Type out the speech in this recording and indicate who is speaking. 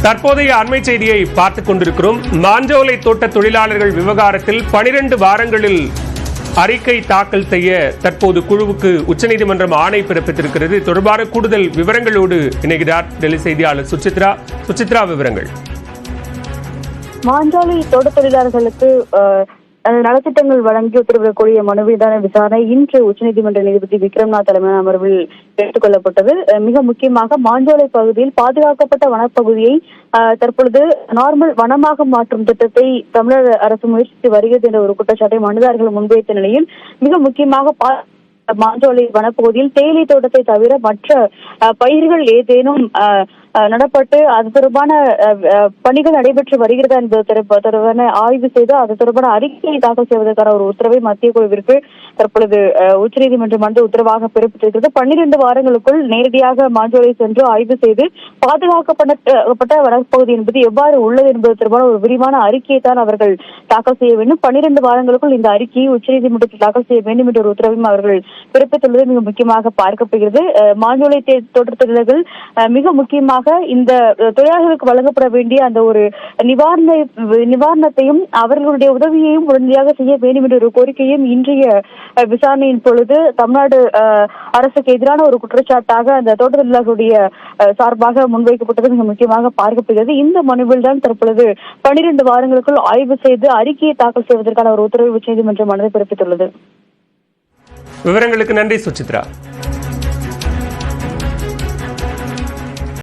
Speaker 1: தற்போதைய அண்மை செய்தியை பார்த்துக் கொண்டிருக்கிறோம். மாஞ்சோலை தோட்ட தொழிலாளர்கள் விவகாரத்தில் 12 வாரங்களில் அறிக்கை தாக்கல் செய்ய தற்போது குழுவுக்கு உச்சநீதிமன்றம் ஆணை பிறப்பித்திருக்கிறது. தொடர்பான கூடுதல் விவரங்களோடு இணைகிறார் டெல்லி செய்தியாளர் சுசித்ரா. சுசித்ரா, விவரங்கள்.
Speaker 2: மாஞ்சோலை தோட்ட தொழிலாளர்களுக்கு நலத்திட்டங்கள் வழங்கி உத்தரவிடக்கூடிய மனு மீதான விசாரணை இன்று உச்சநீதிமன்ற நீதிபதி விக்ரம்நாத் தலைமையான அமர்வில் எடுத்துக் கொள்ளப்பட்டது. மிக முக்கியமாக மாஞ்சோலை பகுதியில் பாதுகாக்கப்பட்ட வனப்பகுதியை தற்பொழுது நார்மல் வனமாக மாற்றும் திட்டத்தை தமிழக அரசு முயற்சித்து வருகிறது என்ற ஒரு குற்றச்சாட்டை மனுதாரர்கள் முன்வைத்த நிலையில் மிக முக்கியமாக மாஞ்சோலை வனப்பகுதியில் தேயிலை தோட்டத்தை தவிர மற்ற பயிர்கள் ஏதேனும் நடப்பட்டு அது தொடர்பான பணிகள் நடைபெற்று வருகிறதா என்பது தொடர்பான ஆய்வு செய்து அது தொடர்பான அறிக்கையை தாக்கல் செய்வதற்கான ஒரு உத்தரவை மத்திய குழுவிற்கு தற்பொழுது உச்சநீதிமன்றம் உத்தரவாக பிறப்பித்திருக்கிறது. 12 வாரங்களுக்குள் நேரடியாக மாஞ்சோலை சென்று ஆய்வு செய்து பாதுகாக்கப்பட்ட வனப்பகுதி என்பது எவ்வாறு உள்ளது என்பது தொடர்பான ஒரு விரிவான அறிக்கையை தான் அவர்கள் தாக்கல் செய்ய வேண்டும். 12 வாரங்களுக்குள் இந்த அறிக்கையை உச்சநீதிமன்றத்தில் தாக்கல் செய்ய வேண்டும் என்ற ஒரு உத்தரவையும் அவர்கள் பிறப்பித்துள்ளது மிக முக்கியமாக பார்க்கப்படுகிறது. மாஞ்சோலை தோட்ட தொழிலாளர்கள் மிக முக்கியமாக இந்த தொழிலாளர்களுக்கு வழங்கப்பட வேண்டிய அந்த ஒரு நிவாரணத்தையும் அவர்களுடைய உதவியையும் உடனடியாக செய்ய வேண்டும் என்ற ஒரு கோரிக்கையும் இன்றைய விசாரணையின் பொழுது தமிழ்நாடு அரசுக்கு எதிரான ஒரு குற்றச்சாட்டாக அந்த தோட்ட தொழிலாளர்களுடைய சார்பாக முன்வைக்கப்பட்டது மிக முக்கியமாக பார்க்கப்படுகிறது. இந்த மனுவில் தான் தற்பொழுது 12 வாரங்களுக்குள் ஆய்வு செய்து அறிக்கையை தாக்கல் செய்வதற்கான ஒரு உத்தரவை உச்சநீதிமன்றம் பிறப்பித்துள்ளது.
Speaker 1: விவரங்களுக்கு நன்றி சுசித்ரா.